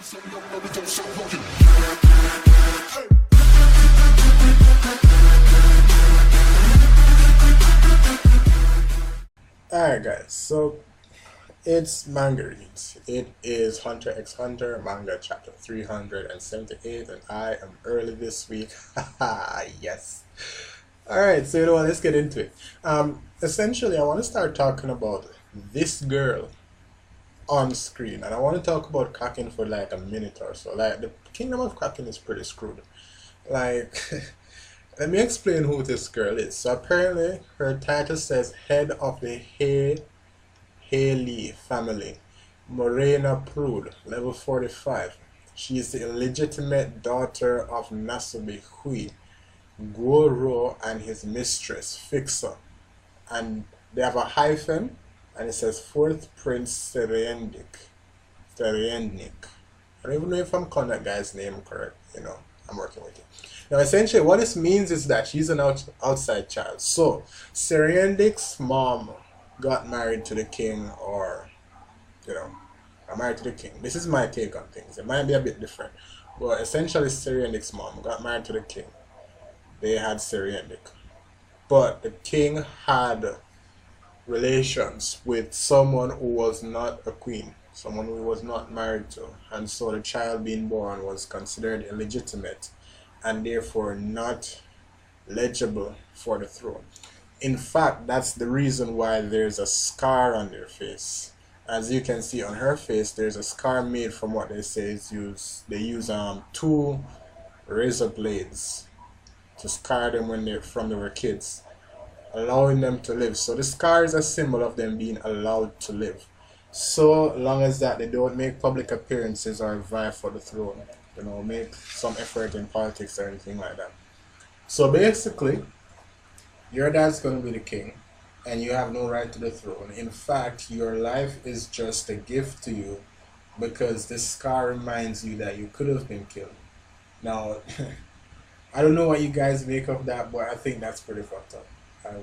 Alright guys, so it's manga reads. It is Hunter x Hunter manga chapter 378 and I am early this week. Haha, yes. Alright, so you know what, let's get into it. Essentially I want to start talking about this girl on screen, and I want to talk about Kakkin for like a minute or so. Like, the kingdom of Kakkin is pretty screwed. Like, let me explain who this girl is. So apparently her title says head of the Haley family, Morena Prude, level 45. She is the illegitimate daughter of Nasubi Hui, Goro, and his mistress, Fixer. And they have a hyphen, and it says 4th Prince Seriendik. I don't even know if I'm calling that guy's name correct, you know, I'm working with it. Now essentially what this means is that she's an outside child. So Seriendik's mom got married to the king, or, you know, got married to the king. This is my take on things. It might be a bit different. But essentially Seriendik's mom got married to the king. They had Seriendik. But the king had relations with someone who was not a queen, someone who was not married to, and so the child being born was considered illegitimate and therefore not legible for the throne. In fact, that's the reason why there's a scar on their face. As you can see on her face, there's a scar made from what they say is they use 2 razor blades to scar them when they were kids, allowing them to live. So the scar is a symbol of them being allowed to live, so long as that they don't make public appearances or vie for the throne, you know, make some effort in politics or anything like that. So basically your dad's gonna be the king and you have no right to the throne. In fact, your life is just a gift to you because this scar reminds you that you could have been killed. Now I don't know what you guys make of that, but I think that's pretty fucked up.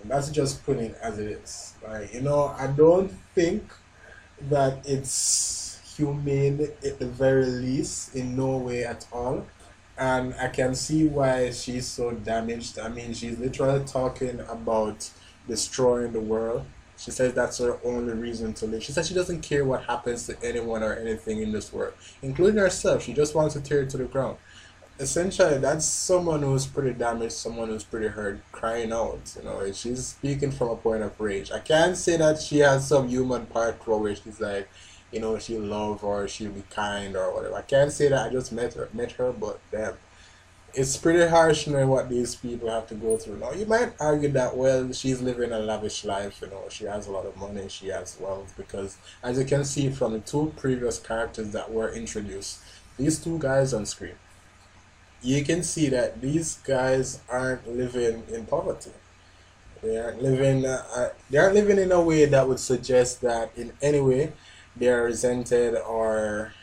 That's just putting it as it is. Like, you know, I don't think that it's humane at the very least, in no way at all. And I can see why she's so damaged. I mean, she's literally talking about destroying the world. She says that's her only reason to live. She says she doesn't care what happens to anyone or anything in this world, including herself. She just wants to tear it to the ground. Essentially, that's someone who's pretty damaged, someone who's pretty hurt, crying out. You know, she's speaking from a point of rage. I can't say that she has some human part to her where she's like, you know, she'll love or she'll be kind or whatever. I can't say that. I just met her, but damn, it's pretty harsh knowing what these people have to go through. Now, you might argue that, well, she's living a lavish life, you know, she has a lot of money, she has wealth, because as you can see from the 2 previous characters that were introduced, these 2 guys on screen, you can see that these guys aren't living in poverty. They aren't living in a way that would suggest that in any way they're resented or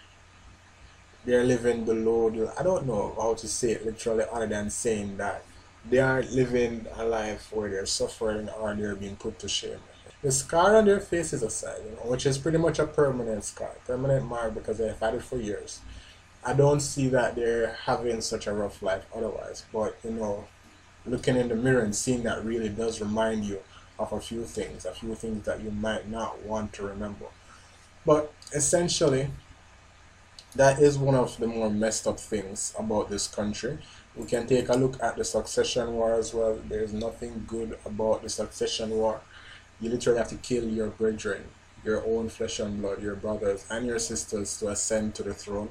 they're living below the, I don't know how to say it literally other than saying that they aren't living a life where they're suffering or they're being put to shame. The scar on their face is a sign, you know, which is pretty much a permanent scar, permanent mark, because they've had it for years. I don't see that they're having such a rough life otherwise, but you know, looking in the mirror and seeing that really does remind you of a few things that you might not want to remember. But essentially, that is one of the more messed up things about this country. We can take a look at the succession war as well. There's nothing good about the succession war. You literally have to kill your brethren, your own flesh and blood, your brothers and your sisters to ascend to the throne.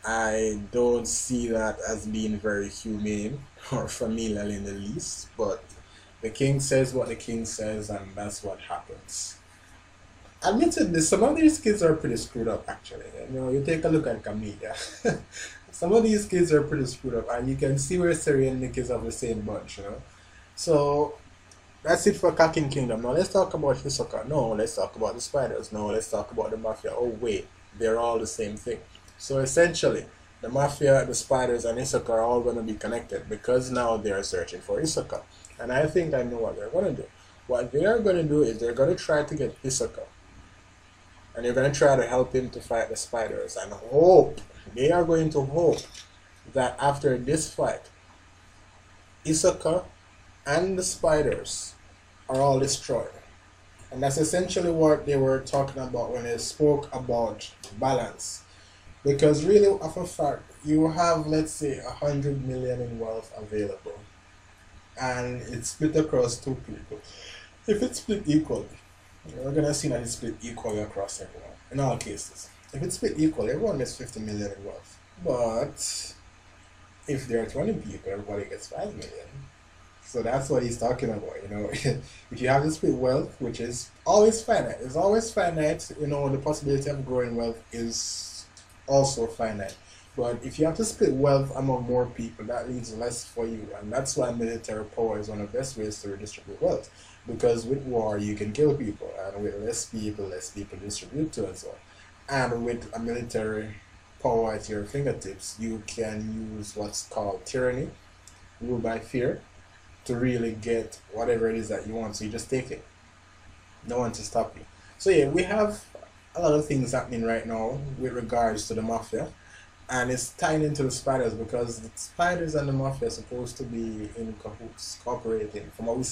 I don't see that as being very humane or familial in the least, but the king says what the king says and that's what happens. Admittedly, some of these kids are pretty screwed up actually. You know, you take a look at Camellia. Some of these kids are pretty screwed up and you can see where Seri and Nick is of the same bunch, you know. So that's it for Kakkin Kingdom. Now let's talk about Hisoka. No, let's talk about the spiders. No, let's talk about the mafia. Oh wait, they're all the same thing. So essentially, the mafia, the spiders, and Hisoka are all going to be connected because now they are searching for Hisoka. And I think I know what they're going to do. What they are going to do is they're going to try to get Hisoka. And they're going to try to help him to fight the spiders and hope They are going to hope that after this fight, Hisoka and the spiders are all destroyed. And that's essentially what they were talking about when they spoke about balance. Because really, of a fact, you have, let's say, 100 million in wealth available, and it's split across two people. If it's split equally, we're gonna see that it's split equally across everyone. In all cases, if it's split equally, everyone gets 50 million in wealth. But if there are 20 people, everybody gets 5 million. So that's what he's talking about, you know. If you have to split wealth, which is always finite, it's always finite, you know, the possibility of growing wealth is also finite. But if you have to split wealth among more people, that leaves less for you. And that's why military power is one of the best ways to redistribute wealth. Because with war, you can kill people. And with less people distribute to as well. And with a military power at your fingertips, you can use what's called tyranny, rule by fear, to really get whatever it is that you want. So you just take it. No one to stop you. So yeah, we have a lot of things happening right now with regards to the mafia, and it's tied into the spiders because the spiders and the mafia are supposed to be in cahoots, cooperating from what we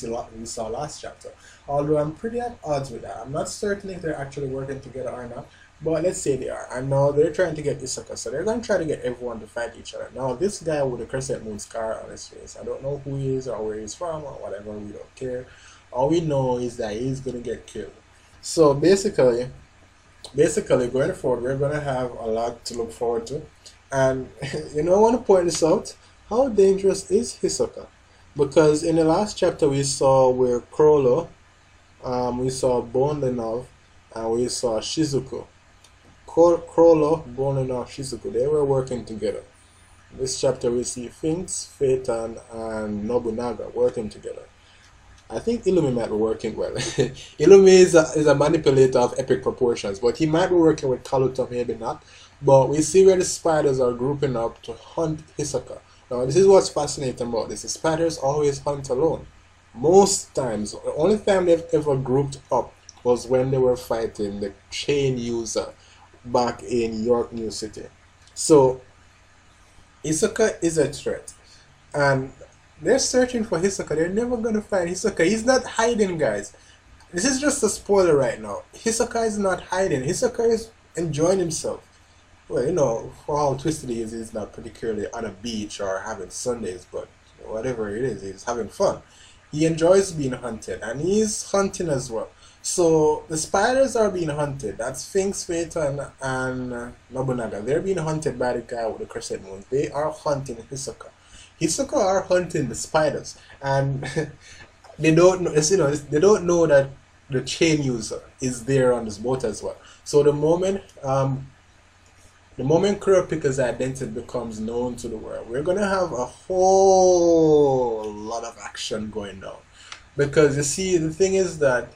saw last chapter. Although I'm pretty at odds with that. I'm not certain if they're actually working together or not, but let's say they are. And now they're trying to get Hisoka, so they're going to try to get everyone to fight each other. Now this guy with the crescent moon scar on his face, I don't know who he is or where he's from or whatever, we don't care. All we know is that he's going to get killed. So basically going forward, we're going to have a lot to look forward to. And you know, I want to point this out. How dangerous is Hisoka? Because in the last chapter we saw where Crollo, we saw Bondenov, and we saw Shizuku. Crollo, Bondenov, Shizuku, they were working together. This chapter we see Finks, Phaeton, and Nobunaga working together. I think Illumi might be working well. Illumi is a manipulator of epic proportions, but he might be working with Kaluto, maybe not. But we see where the spiders are grouping up to hunt Hisoka. Now, this is what's fascinating about this. The spiders always hunt alone. Most times, the only time they've ever grouped up was when they were fighting the chain user back in York New City. So, Hisoka is a threat. And they're searching for Hisoka. They're never going to find Hisoka. He's not hiding, guys. This is just a spoiler right now. Hisoka is not hiding. Hisoka is enjoying himself. Well, you know, for how twisted he is, he's not particularly on a beach or having Sundays, but whatever it is, he's having fun. He enjoys being hunted, and he's hunting as well. So, the spiders are being hunted. That's Finks, Phaeton, and Nobunaga. They're being hunted by the guy with the crescent moon. They are hunting Hisoka. Hisoka are hunting the spiders, and they don't know. You know, they don't know that the chain user is there on this boat as well. So the moment Kurapika's identity becomes known to the world, we're gonna have a whole lot of action going down. Because you see, the thing is that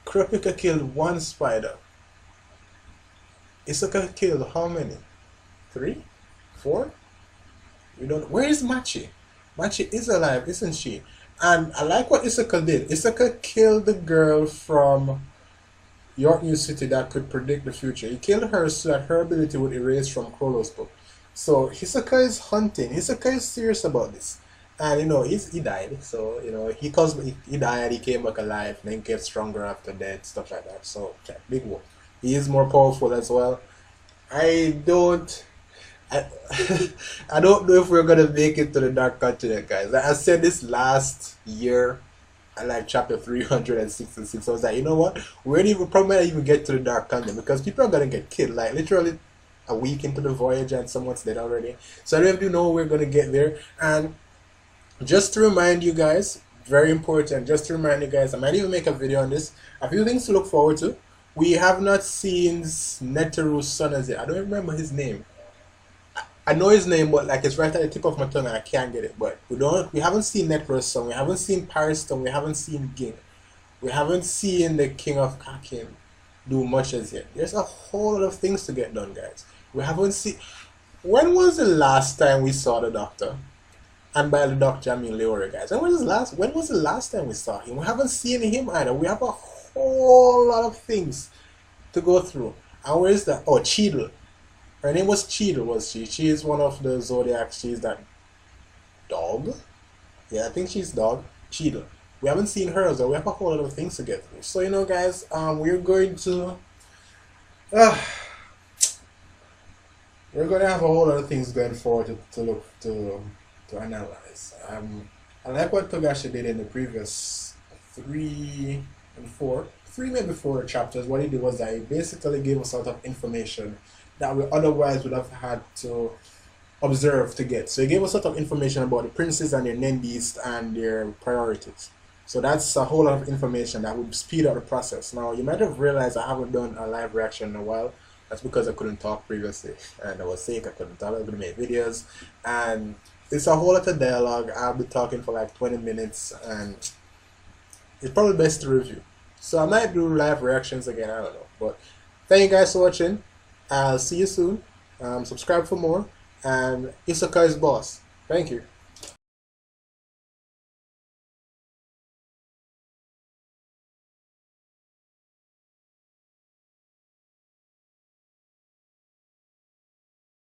Kurapika killed one spider. Hisoka killed how many? 3? 4? We don't. Where is Machi? Machi is alive, isn't she? And I like what Hisoka did. Hisoka killed the girl from York New City that could predict the future. He killed her so that her ability would erase from Crollo's book. So Hisoka is hunting. Hisoka is serious about this. And you know, he died. So you know, he died. He came back alive. Then gets stronger after death. Stuff like that. So yeah, big whoop. He is more powerful as well. I don't know if we're gonna make it to the Dark Continent, guys. Like I said this last year, like chapter 366, I was like, you know what? We're probably not even get to the Dark Continent because people are gonna get killed. Like literally a week into the voyage and someone's dead already. So I don't even know we're gonna get there. And just to remind you guys, very important. Just to remind you guys, I might even make a video on this. A few things to look forward to. We have not seen Neteru's son as yet. I don't remember his name. I know his name, but like it's right at the tip of my tongue and I can't get it. But we haven't seen Neteru's son, we haven't seen Pariston, we haven't seen Ging. We haven't seen the King of Kakkin do much as yet. There's a whole lot of things to get done, guys. We haven't seen. When was the last time we saw the Doctor? And by the Doctor I mean Leora, guys. When was the last time we saw him? We haven't seen him either. We have a whole lot of things to go through. And where is that? Oh, Cheadle. Her name was Cheadle, was she? She is one of the Zodiac. She's that dog. Yeah, I think she's dog. Cheadle. We haven't seen her, so we have a whole lot of things to get through. So guys, we're going to we're going to have a whole lot of things going forward to look to analyze. I like what Togashi did in the previous 3 and 4, 3 maybe 4 chapters. What he did was that he basically gave us a lot of information that we otherwise would have had to observe to get. So he gave us a lot of information about the princes and their Nendis and their priorities. So that's a whole lot of information that would speed up the process. Now, you might have realized I haven't done a live reaction in a while. That's because I couldn't talk previously, and I was sick. I couldn't talk. I couldn't make videos, and it's a whole lot of dialogue. I'll be talking for like 20 minutes, and it's probably best to review. So I might do live reactions again. I don't know, but thank you guys for watching. I'll see you soon. Subscribe for more, and Hisoka is boss. Thank you.